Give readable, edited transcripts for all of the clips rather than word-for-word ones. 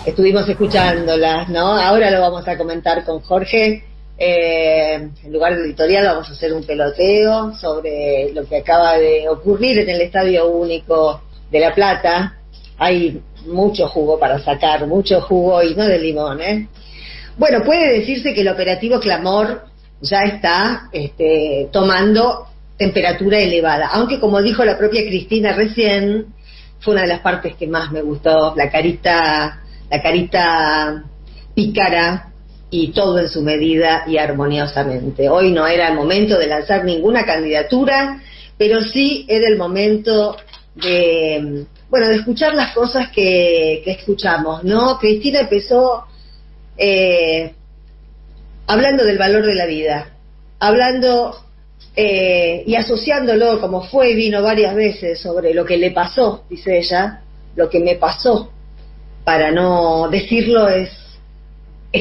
estuvimos escuchándolas, ¿no? Ahora lo vamos a comentar con Jorge. En lugar de editorial vamos a hacer un peloteo sobre lo que acaba de ocurrir en el Estadio Único de La Plata. Hay mucho jugo para sacar, mucho jugo y no de limón, ¿eh? Bueno, puede decirse que el operativo Clamor ya está tomando temperatura elevada, aunque como dijo la propia Cristina recién, fue una de las partes que más me gustó, la carita pícara y todo en su medida y armoniosamente. Hoy no era el momento de lanzar ninguna candidatura, pero sí era el momento de escuchar las cosas que escuchamos, ¿no? Cristina empezó hablando del valor de la vida, hablando y asociándolo, como fue y vino varias veces, sobre lo que le pasó, dice ella, lo que me pasó, para no decirlo es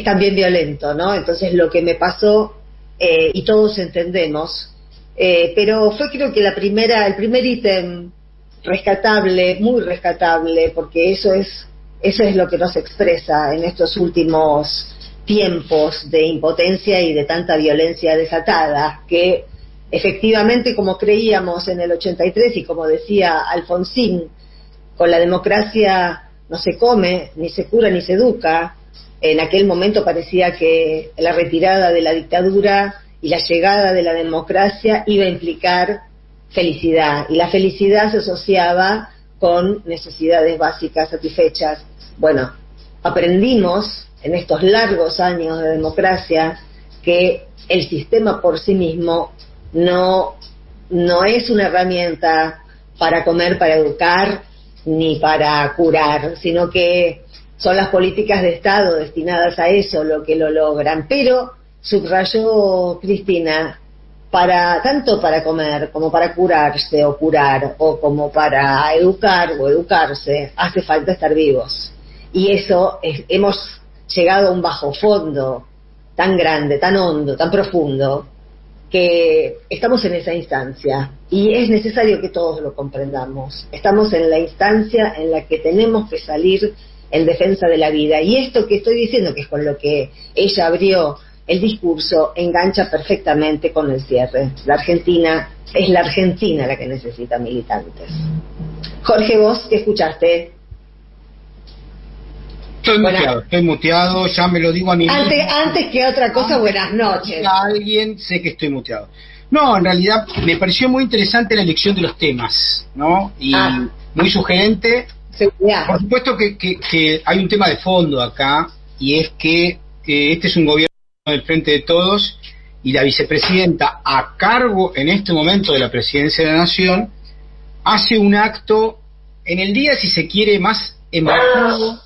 también violento, ¿no? Entonces lo que me pasó, y todos entendemos, pero fue creo que el primer ítem rescatable, muy rescatable, porque eso es lo que nos expresa en estos últimos tiempos de impotencia y de tanta violencia desatada, que efectivamente, como creíamos en el 83 y como decía Alfonsín, con la democracia no se come, ni se cura, ni se educa. En aquel momento parecía que la retirada de la dictadura y la llegada de la democracia iba a implicar felicidad, y la felicidad se asociaba con necesidades básicas satisfechas. Bueno, aprendimos en estos largos años de democracia que el sistema por sí mismo no es una herramienta para comer, para educar, ni para curar, sino que son las políticas de Estado destinadas a eso lo que lo logran. Pero, subrayó Cristina, tanto para comer como para curarse o curar, o como para educar o educarse, hace falta estar vivos. Y eso hemos llegado a un bajo fondo tan grande, tan hondo, tan profundo, que estamos en esa instancia y es necesario que todos lo comprendamos. Estamos en la instancia en la que tenemos que salir en defensa de la vida, y esto que estoy diciendo, que es con lo que ella abrió el discurso, engancha perfectamente con el cierre. Es la Argentina la que necesita militantes. Jorge, vos, ¿qué escuchaste? Estoy muteado, ya me lo digo a mí mismo. Antes que otra cosa, buenas noches. A alguien sé que estoy muteado. No, en realidad me pareció muy interesante la elección de los temas, ¿no? Y muy sugerente. Seguridad. Por supuesto que hay un tema de fondo acá, y es que este es un gobierno del Frente de Todos, y la vicepresidenta, a cargo en este momento de la presidencia de la Nación, hace un acto en el día, si se quiere, más embajado.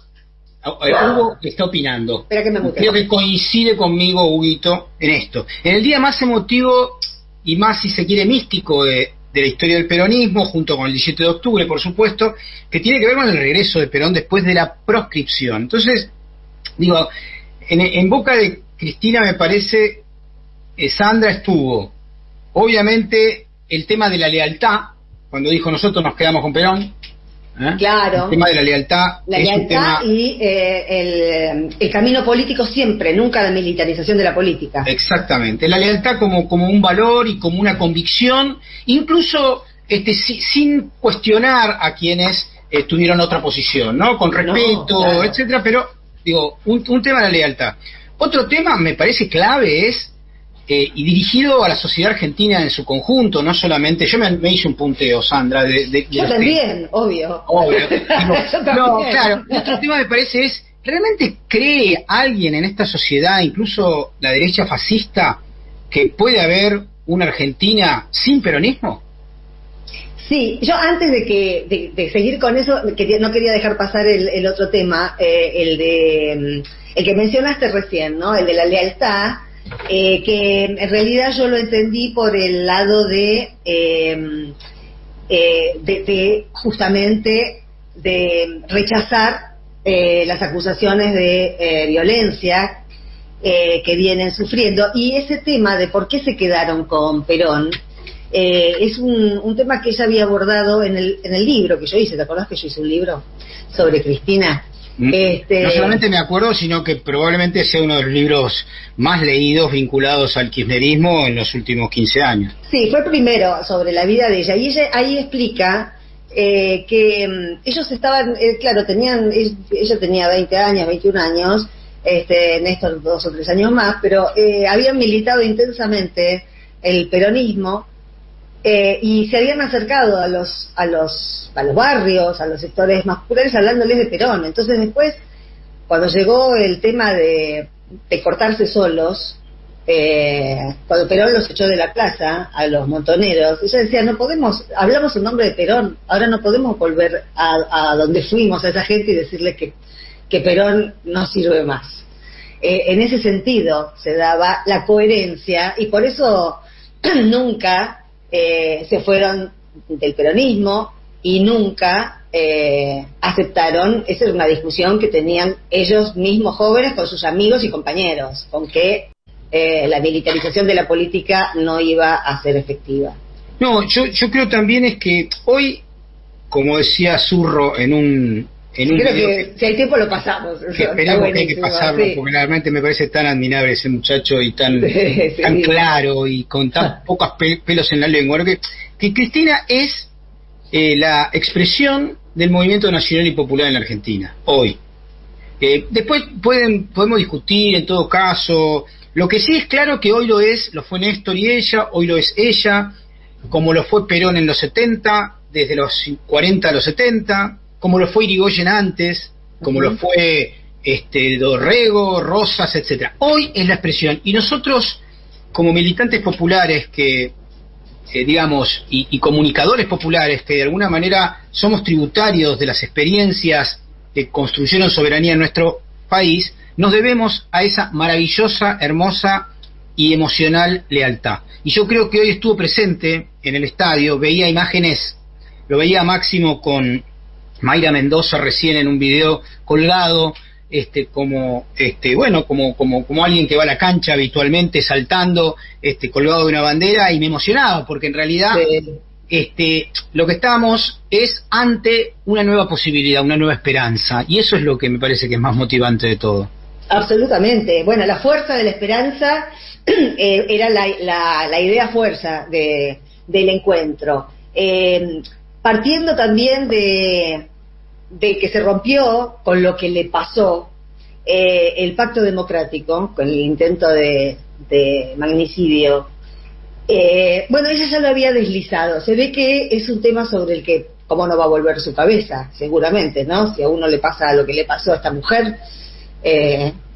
Hugo está opinando. Creo que coincide conmigo, Huguito, en esto. En el día más emotivo y más, si se quiere, místico de la historia del peronismo, junto con el 17 de octubre, por supuesto, que tiene que ver con el regreso de Perón después de la proscripción. Entonces, digo, en boca de Cristina, me parece, Sandra estuvo, obviamente, el tema de la lealtad, cuando dijo nosotros nos quedamos con Perón. Claro. El tema de la lealtad. La lealtad y el camino político siempre, nunca la militarización de la política. Exactamente. La lealtad como un valor y como una convicción, incluso sin cuestionar a quienes tuvieron otra posición, ¿no? Con respeto, claro, etcétera, pero, digo, un tema de la lealtad. Otro tema, me parece clave, es y dirigido a la sociedad argentina en su conjunto, no solamente. Yo me hice un punteo, Sandra, yo también, obvio. No, claro, otro tema me parece es, ¿realmente cree alguien en esta sociedad, incluso la derecha fascista, que puede haber una Argentina sin peronismo? Sí, yo antes de seguir con eso, no quería dejar pasar el otro tema, el que mencionaste recién, ¿no? El de la lealtad. Que en realidad yo lo entendí por el lado de justamente de rechazar las acusaciones de violencia que vienen sufriendo, y ese tema de por qué se quedaron con Perón es un tema que ella había abordado en el libro que yo hice. ¿Te acordás que yo hice un libro sobre Cristina? No solamente me acuerdo, sino que probablemente sea uno de los libros más leídos vinculados al kirchnerismo en los últimos 15 años. Sí, fue el primero sobre la vida de ella, y ella ahí explica que ellos estaban, claro, ella tenía 20 años, 21 años, Néstor 2 o 3 años más, pero habían militado intensamente el peronismo, y se habían acercado a los barrios, a los sectores más populares, hablándoles de Perón. Entonces después, cuando llegó el tema de cortarse solos, cuando Perón los echó de la plaza a los montoneros, ella decía, no podemos, hablamos en nombre de Perón, ahora no podemos volver a donde fuimos, a esa gente, y decirle que Perón no sirve más. En ese sentido se daba la coherencia, y por eso nunca se fueron del peronismo, y nunca aceptaron. Esa era una discusión que tenían ellos mismos jóvenes con sus amigos y compañeros, con que la militarización de la política no iba a ser efectiva. No, yo creo también es que hoy, como decía Zurro en un creo que si hay tiempo lo pasamos. Esperemos que hay que pasarlo, sí. Porque realmente me parece tan admirable ese muchacho, y tan, sí, tan claro, y con tan pocos pelos en la lengua. Bueno, que Cristina es la expresión del movimiento nacional y popular en la Argentina, hoy. Después podemos discutir, en todo caso. Lo que sí es claro que hoy lo fue Néstor y ella, hoy lo es ella, como lo fue Perón en los 70, desde los 40 a los 70, como lo fue Irigoyen antes, como lo fue Dorrego, Rosas, etcétera. Hoy es la expresión, y nosotros, como militantes populares que digamos, y comunicadores populares que de alguna manera somos tributarios de las experiencias que construyeron soberanía en nuestro país, nos debemos a esa maravillosa, hermosa y emocional lealtad. Y yo creo que hoy estuvo presente en el estadio, veía imágenes, lo veía Máximo con Mayra Mendoza recién en un video colgado, como alguien que va a la cancha habitualmente saltando, colgado de una bandera, y me emocionaba, porque en realidad lo que estamos es ante una nueva posibilidad, una nueva esperanza, y eso es lo que me parece que es más motivante de todo. Absolutamente. Bueno, la fuerza de la esperanza era la idea fuerza del encuentro. Partiendo también de que se rompió con lo que le pasó el pacto democrático, con el intento de magnicidio. Bueno, ella ya lo había deslizado. Se ve que es un tema sobre el que, cómo no va a volver su cabeza, seguramente, ¿no? Si a uno le pasa lo que le pasó a esta mujer,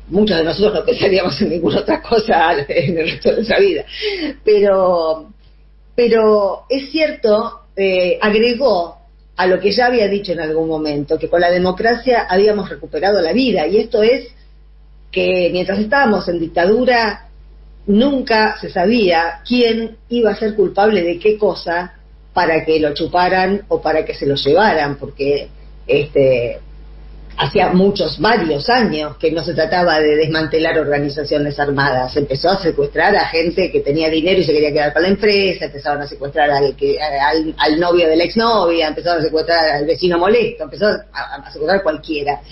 muchos de nosotros no pensaríamos en ninguna otra cosa en el resto de nuestra vida. Pero es cierto, agregó a lo que ya había dicho en algún momento, que con la democracia habíamos recuperado la vida, y esto es que mientras estábamos en dictadura nunca se sabía quién iba a ser culpable de qué cosa para que lo chuparan o para que se lo llevaran, porque hacía varios años que no se trataba de desmantelar organizaciones armadas. Se empezó a secuestrar a gente que tenía dinero y se quería quedar con la empresa, empezaron a secuestrar al novio de la exnovia, empezaron a secuestrar al vecino molesto, empezaron a secuestrar cualquiera.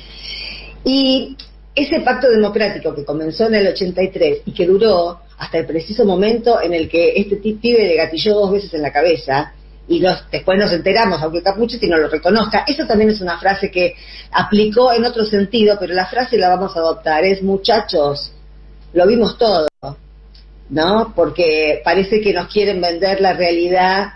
Y ese pacto democrático que comenzó en el 83 y que duró hasta el preciso momento en el que este pibe le gatilló 2 veces en la cabeza, y después nos enteramos, aunque Capuchetti no lo reconozca. Eso también es una frase que aplicó en otro sentido, pero la frase la vamos a adoptar, es: muchachos, lo vimos todo, ¿no? Porque parece que nos quieren vender la realidad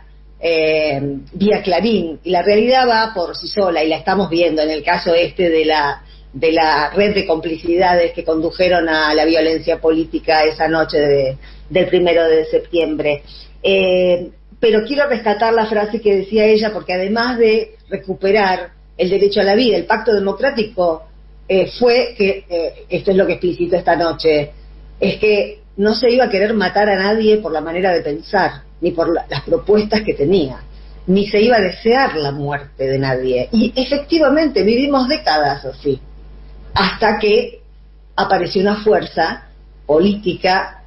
vía Clarín, y la realidad va por sí sola, y la estamos viendo en el caso de la red de complicidades que condujeron a la violencia política esa noche del 1 de septiembre. Pero quiero rescatar la frase que decía ella, porque además de recuperar el derecho a la vida, el pacto democrático fue que, esto es lo que explicitó esta noche, es que no se iba a querer matar a nadie por la manera de pensar, ni por las propuestas que tenía, ni se iba a desear la muerte de nadie. Y efectivamente vivimos décadas así, hasta que apareció una fuerza política,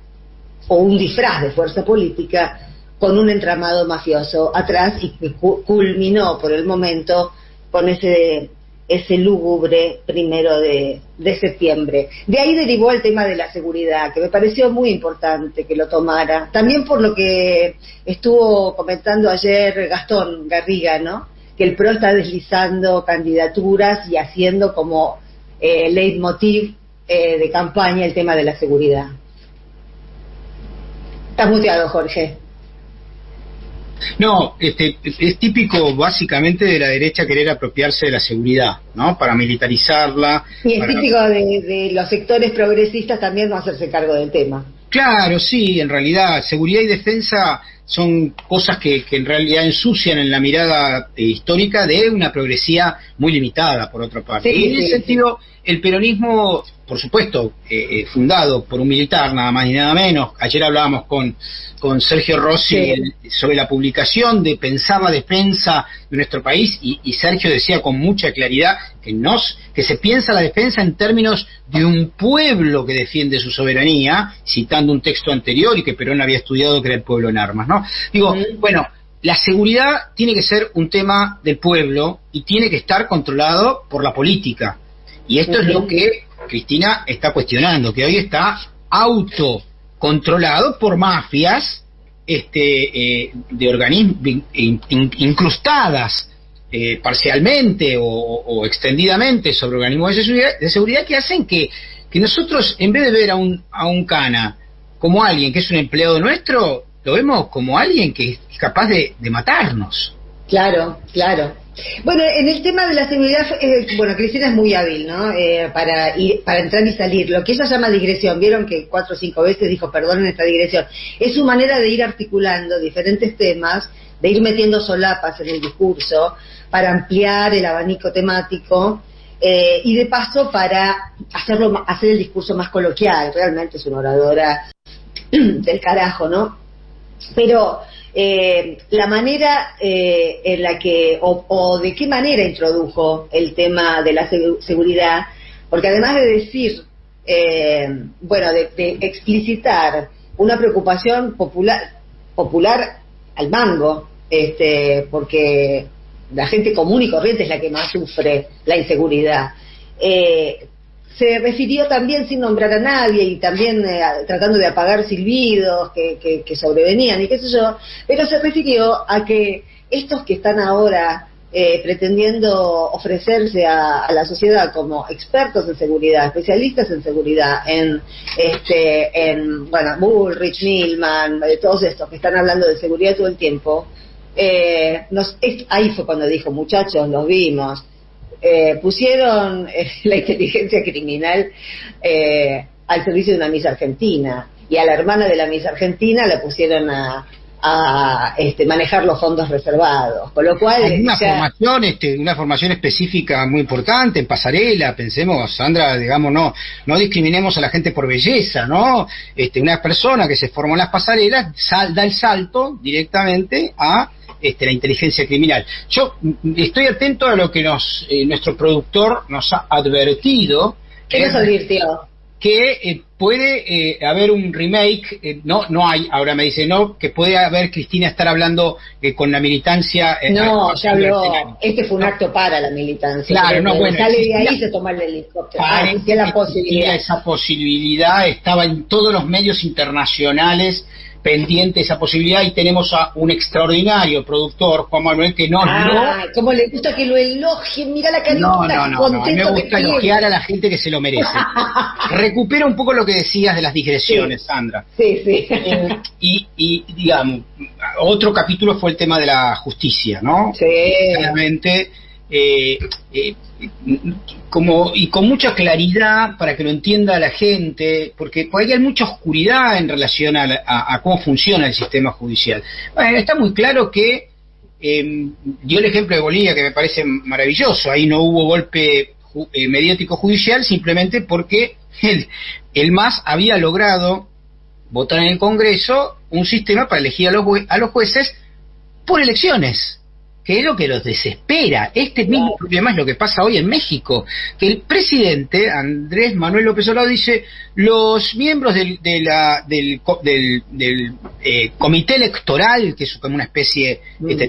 o un disfraz de fuerza política, con un entramado mafioso atrás, y que culminó por el momento con ese ese lúgubre 1 de septiembre. De ahí derivó el tema de la seguridad, que me pareció muy importante que lo tomara. También por lo que estuvo comentando ayer Gastón Garriga, ¿no? Que el PRO está deslizando candidaturas y haciendo como leitmotiv de campaña el tema de la seguridad. Estás muteado, Jorge. No, es típico básicamente de la derecha querer apropiarse de la seguridad, ¿no? Para militarizarla. Y es típico de los sectores progresistas también no hacerse cargo del tema. Claro, sí, en realidad seguridad y defensa son cosas que en realidad ensucian en la mirada histórica de una progresía muy limitada, por otra parte. Sí, y en ese sentido, el peronismo, por supuesto, fundado por un militar, nada más y nada menos. Ayer hablábamos con Sergio Rossi sobre la publicación de Pensar la defensa de nuestro país, y Sergio decía con mucha claridad que se piensa la defensa en términos de un pueblo que defiende su soberanía, citando un texto anterior y que Perón había estudiado, que era El pueblo en armas, ¿no? Digo, bueno, la seguridad tiene que ser un tema del pueblo y tiene que estar controlado por la política. Y esto es lo que Cristina está cuestionando, que hoy está autocontrolado por mafias de organismos incrustadas parcialmente o extendidamente sobre organismos de seguridad que hacen que nosotros, en vez de ver a un cana como alguien que es un empleado nuestro, lo vemos como alguien que es capaz de matarnos. Claro, claro. Bueno, en el tema de la seguridad, Cristina es muy hábil, ¿no? Para entrar y salir. Lo que ella llama digresión, vieron que 4 o 5 veces dijo perdón en esta digresión. Es su manera de ir articulando diferentes temas, de ir metiendo solapas en el discurso, para ampliar el abanico temático, y de paso para hacer el discurso más coloquial. Realmente es una oradora del carajo, ¿no? Pero la manera en la que, o de qué manera introdujo el tema de la seguridad, porque además de decir, de explicitar una preocupación popular al mango, porque la gente común y corriente es la que más sufre la inseguridad, se refirió también sin nombrar a nadie y también tratando de apagar silbidos que sobrevenían y qué sé yo, pero se refirió a que estos que están ahora pretendiendo ofrecerse a la sociedad como expertos en seguridad, especialistas en seguridad, Bullrich, Milman, todos estos que están hablando de seguridad todo el tiempo, ahí fue cuando dijo, muchachos, los vimos. Pusieron la inteligencia criminal al servicio de una Miss Argentina, y a la hermana de la Miss Argentina la pusieron a manejar los fondos reservados, con lo cual hay una formación específica muy importante en pasarela. Pensemos, Sandra, digamos, no discriminemos a la gente por belleza, ¿no? Una persona que se formó en las pasarelas da el salto directamente a la inteligencia criminal. Yo estoy atento a lo que nuestro productor nos ha advertido. ¿Qué nos advirtió? Que puede haber un remake, no hay, ahora me dice que puede haber Cristina estar hablando con la militancia. Ya habló, fue un acto para la militancia. Claro, sale de ahí se toma el helicóptero. Esa posibilidad estaba en todos los medios internacionales pendiente esa posibilidad, y tenemos a un extraordinario productor, Juan Manuel, que como le gusta que lo elogien, mira la carita. No, a mí me gusta elogiar a la gente que se lo merece. Recupera un poco lo que decías de las digresiones, sí. Sandra. Sí. Y digamos, otro capítulo fue el tema de la justicia, ¿no? Sí. Claramente, y con mucha claridad para que lo entienda la gente, porque por ahí hay mucha oscuridad en relación a cómo funciona el sistema judicial. Bueno, está muy claro que dio el ejemplo de Bolivia, que me parece maravilloso. Ahí no hubo golpe mediático judicial, simplemente porque el MAS había logrado votar en el Congreso un sistema para elegir a los jueces por elecciones, que es lo que los desespera. Este mismo problema es lo que pasa hoy en México, que el presidente Andrés Manuel López Obrador dice: los miembros del comité electoral, que es como una especie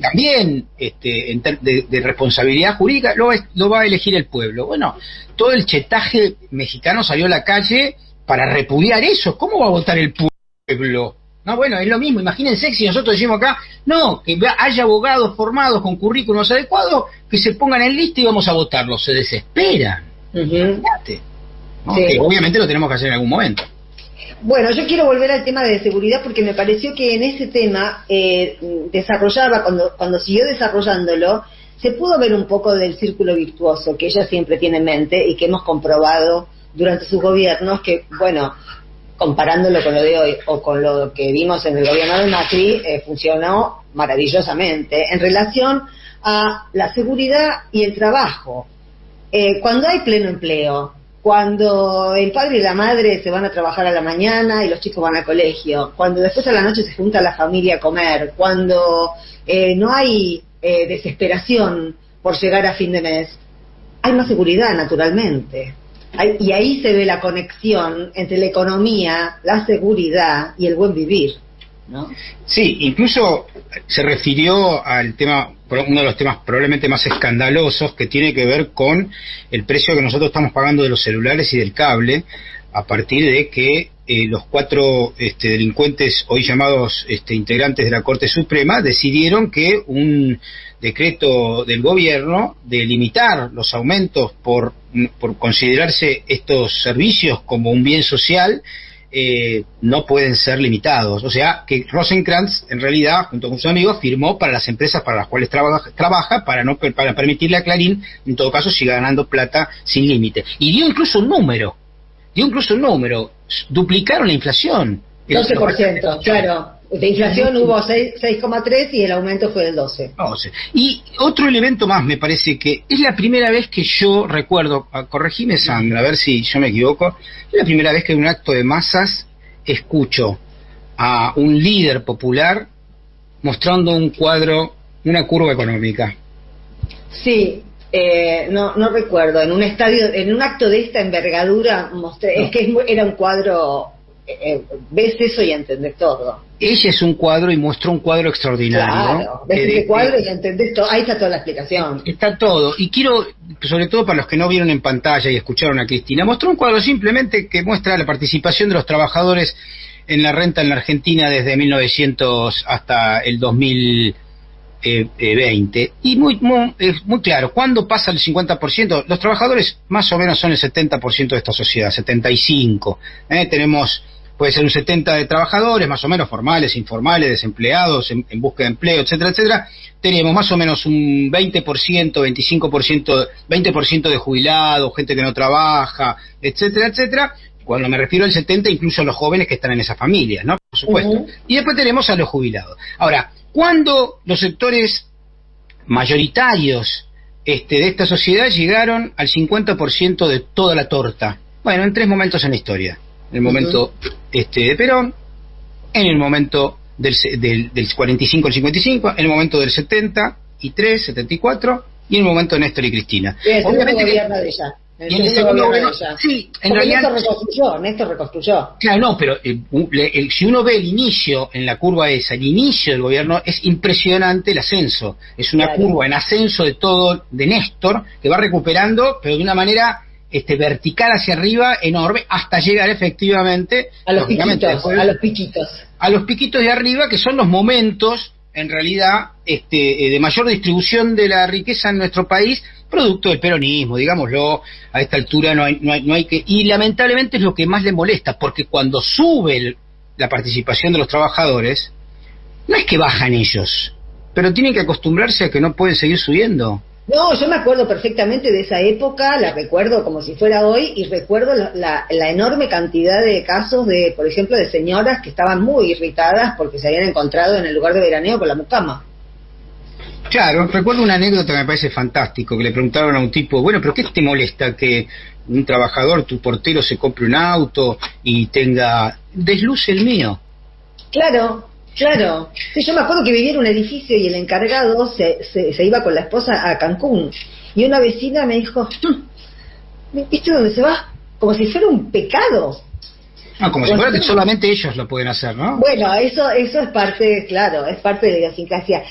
también de responsabilidad jurídica, lo va a elegir el pueblo. Bueno, todo el chetaje mexicano salió a la calle para repudiar eso. ¿Cómo va a votar el pueblo? No, bueno, es lo mismo. Imagínense si nosotros decimos acá, no, que haya abogados formados con currículos adecuados, que se pongan en lista y vamos a votarlos. Se desesperan. Fíjate, ¿no? Sí. Que obviamente lo tenemos que hacer en algún momento. Bueno, yo quiero volver al tema de seguridad porque me pareció que en ese tema cuando siguió desarrollándolo, se pudo ver un poco del círculo virtuoso que ella siempre tiene en mente y que hemos comprobado durante sus gobiernos, que, bueno, comparándolo con lo de hoy o con lo que vimos en el gobierno de Macri, funcionó maravillosamente en relación a la seguridad y el trabajo. Cuando hay pleno empleo, cuando el padre y la madre se van a trabajar a la mañana y los chicos van al colegio, cuando después a la noche se junta la familia a comer, cuando no hay desesperación por llegar a fin de mes, hay más seguridad, naturalmente. Y ahí se ve la conexión entre la economía, la seguridad y el buen vivir, ¿no? Sí, incluso se refirió al tema, uno de los temas probablemente más escandalosos, que tiene que ver con el precio que nosotros estamos pagando de los celulares y del cable, a partir de que los 4 delincuentes hoy llamados integrantes de la Corte Suprema decidieron que un decreto del gobierno de limitar los aumentos por considerarse estos servicios como un bien social no pueden ser limitados. O sea que Rosenkrantz en realidad junto con sus amigos firmó para las empresas para las cuales trabaja para permitirle a Clarín en todo caso siga ganando plata sin límite, y dio incluso un número, duplicaron la inflación. 12%, claro. De inflación hubo 6,3 y el aumento fue del 12. Y otro elemento más, me parece que es la primera vez que yo recuerdo, corregime Sandra, a ver si yo me equivoco, es la primera vez que en un acto de masas escucho a un líder popular mostrando un cuadro, una curva económica. Sí, no recuerdo, en un acto de esta envergadura mostré, es que era un cuadro, ves eso y entendés todo. Ella es un cuadro y muestra un cuadro extraordinario. Claro, ves ese cuadro y entendés todo, ahí está toda la explicación. Está todo, y quiero, sobre todo para los que no vieron en pantalla y escucharon a Cristina, mostró un cuadro simplemente que muestra la participación de los trabajadores en la renta en la Argentina desde 1900 hasta el 2020, y muy claro, ¿cuándo pasa el 50%? Los trabajadores más o menos son el 70% de esta sociedad, 75%. Tenemos, puede ser un 70% de trabajadores, más o menos formales, informales, desempleados, en búsqueda de empleo, etcétera, etcétera. Tenemos más o menos un 20%, 25%, 20% de jubilados, gente que no trabaja, etcétera, etcétera. Cuando me refiero al 70%, incluso los jóvenes que están en esas familias, ¿no? Por supuesto. Y después tenemos a los jubilados. Ahora, ¿cuándo los sectores mayoritarios de esta sociedad llegaron al 50% de toda la torta? Bueno, en 3 momentos en la historia. En el momento de Perón, en el momento del 45 al 55, en el momento del 73, 74 y en el momento de Néstor y Cristina. Obviamente gobierno de ella. Y en el segundo gobierno, sí, en realidad Néstor reconstruyó. Claro, no, pero si uno ve el inicio en la curva esa, el inicio del gobierno, es impresionante el ascenso. Es una curva en ascenso de Néstor, que va recuperando, pero de una manera vertical hacia arriba, enorme, hasta llegar efectivamente a los piquitos. A los piquitos de arriba, que son los momentos, en realidad, de mayor distribución de la riqueza en nuestro país, producto del peronismo, digámoslo. A esta altura no hay que, y lamentablemente es lo que más le molesta, porque cuando sube la participación de los trabajadores, no es que bajan ellos, pero tienen que acostumbrarse a que no pueden seguir subiendo. No, yo me acuerdo perfectamente de esa época, la recuerdo como si fuera hoy, y recuerdo la enorme cantidad de casos de, por ejemplo, de señoras que estaban muy irritadas porque se habían encontrado en el lugar de veraneo con la mucama. Claro, recuerdo una anécdota que me parece fantástico, que le preguntaron a un tipo, bueno, pero ¿qué te molesta que un trabajador, tu portero, se compre un auto y desluce el mío? Claro. Claro. Sí, yo me acuerdo que vivía en un edificio y el encargado se iba con la esposa a Cancún. Y una vecina me dijo, ¿viste dónde se va? Como si fuera un pecado. Ah, como si fuera que solamente ellos lo pueden hacer, ¿no? Bueno, eso es parte, claro, es parte de la idiosincrasia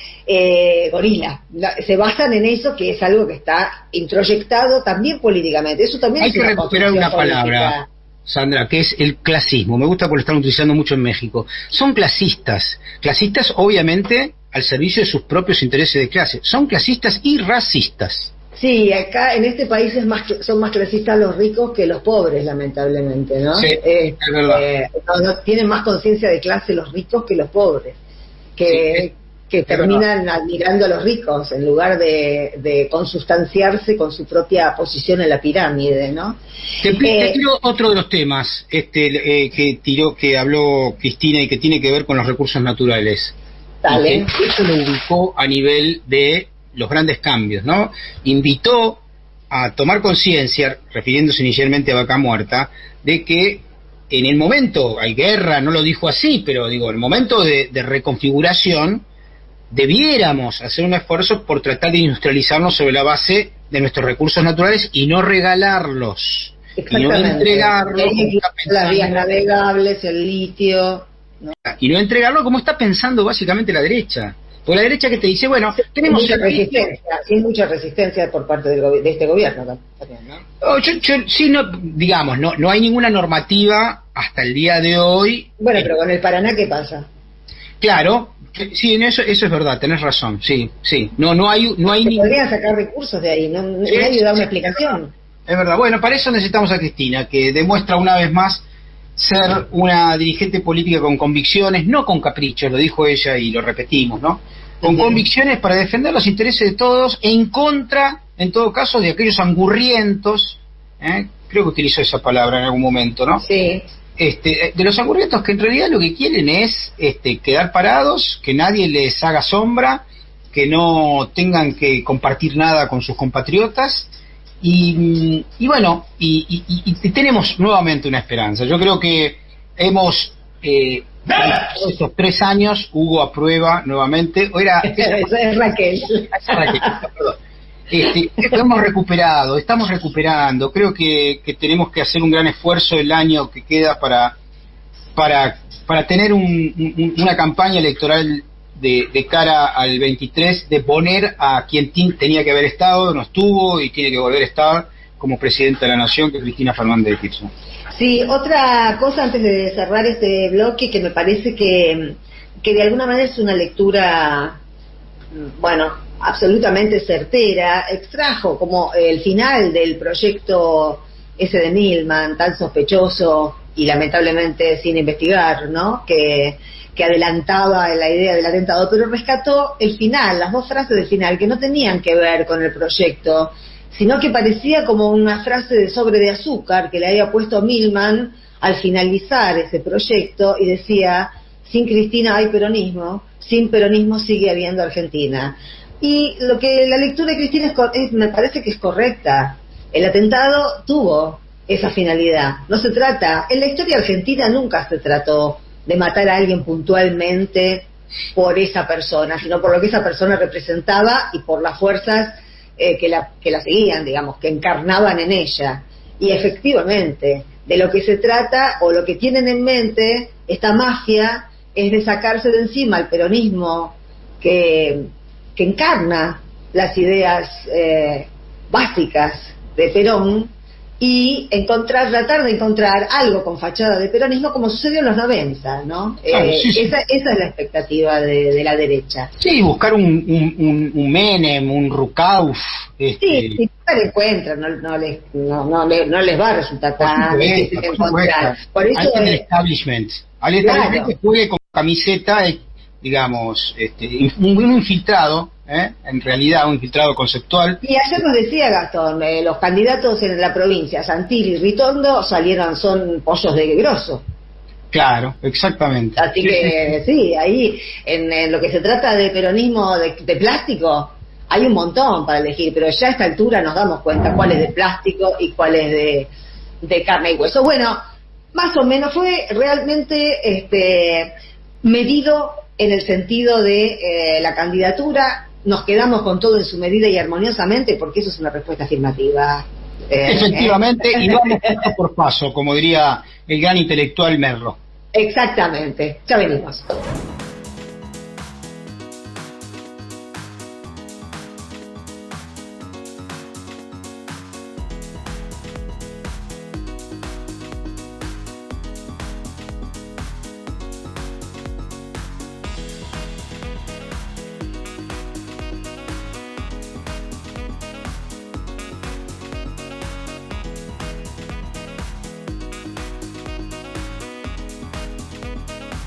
gorila. Se basan en eso, que es algo que está introyectado también políticamente. Eso también hay es que una recuperar una política. Palabra, Sandra, que es el clasismo. Me gusta porque lo están utilizando mucho en México. Son clasistas. Clasistas, obviamente, al servicio de sus propios intereses de clase. Son clasistas y racistas. Sí, acá en este país son más clasistas los ricos que los pobres, lamentablemente, ¿no? Sí, es verdad. No tienen más conciencia de clase los ricos que los pobres, que terminan admirando a los ricos en lugar de consustanciarse con su propia posición en la pirámide, ¿no? Te tiro otro de los temas que habló Cristina y que tiene que ver con los recursos naturales. Dale. Eso lo ubicó a nivel de los grandes cambios, ¿no? Invitó a tomar conciencia, refiriéndose inicialmente a Vaca Muerta, de que en el momento, hay guerra, no lo dijo así, pero digo, en el momento de reconfiguración, debiéramos hacer un esfuerzo por tratar de industrializarnos sobre la base de nuestros recursos naturales y no regalarlos. Y no entregarlos. Las vías navegables, el litio. ¿No? Y no entregarlo como está pensando básicamente la derecha. Porque la derecha que te dice, bueno, tenemos mucha resistencia por parte de este gobierno también, ¿no? Digamos, no hay ninguna normativa hasta el día de hoy. Bueno, pero con el Paraná, ¿qué pasa? Claro, sí, en eso es verdad, tenés razón, sí. No hay podrían sacar recursos de ahí, nadie da una explicación. Es verdad, bueno, para eso necesitamos a Cristina, que demuestra una vez más ser una dirigente política con convicciones, no con caprichos, lo dijo ella y lo repetimos, ¿no? Con convicciones para defender los intereses de todos, en contra, en todo caso, de aquellos angurrientos, creo que utilizó esa palabra en algún momento, ¿no? Sí. De los angurrientos que en realidad lo que quieren es quedar parados, que nadie les haga sombra, que no tengan que compartir nada con sus compatriotas, y bueno, y tenemos nuevamente una esperanza. Yo creo que hemos todos estos 3 años, Hugo aprueba nuevamente. Esa es Raquel. Perdón. Estamos recuperando. Creo que tenemos que hacer un gran esfuerzo el año que queda para tener una campaña electoral de cara al 23, de poner a quien tenía que haber estado, no estuvo y tiene que volver a estar como presidenta de la Nación, que es Cristina Fernández de Kirchner. Sí, otra cosa antes de cerrar este bloque que me parece que de alguna manera es una lectura, bueno, absolutamente certera, extrajo como el final del proyecto ese de Milman, tan sospechoso y lamentablemente sin investigar, ¿no? Que adelantaba la idea del atentado, pero rescató el final, las 2 frases del final, que no tenían que ver con el proyecto, sino que parecía como una frase de sobre de azúcar que le había puesto Milman al finalizar ese proyecto, y decía: sin Cristina hay peronismo, sin peronismo sigue habiendo Argentina. Y lo que la lectura de Cristina me parece que es correcta. El atentado tuvo esa finalidad. No se trata, en la historia argentina nunca se trató de matar a alguien puntualmente por esa persona, sino por lo que esa persona representaba y por las fuerzas que la seguían, digamos, que encarnaban en ella. Y efectivamente, de lo que se trata, o lo que tienen en mente esta mafia, es de sacarse de encima el peronismo que encarna las ideas básicas de Perón, y tratar de encontrar algo con fachada de peronismo, como sucedió en los 90, ¿no? Claro, sí. Esa es la expectativa de la derecha. Sí, buscar un Menem, un Rukauf. Sí, si no lo encuentran, no les va a resultar tan difícil de encontrar. Por eso el establishment. Al establishment que juegue con camiseta, digamos, un infiltrado, en realidad un infiltrado conceptual. Y ayer nos decía Gastón, los candidatos en la provincia, Santilli y Ritondo, son pollos de grosso. Claro, exactamente. Así que sí, ahí en lo que se trata de peronismo de plástico, hay un montón para elegir, pero ya a esta altura nos damos cuenta cuál es de plástico y cuál es de carne y hueso. Bueno, más o menos fue realmente medido en el sentido de la candidatura, nos quedamos con todo en su medida y armoniosamente, porque eso es una respuesta afirmativa. Efectivamente, y vamos paso por paso, como diría el gran intelectual Merlo. Exactamente, ya venimos.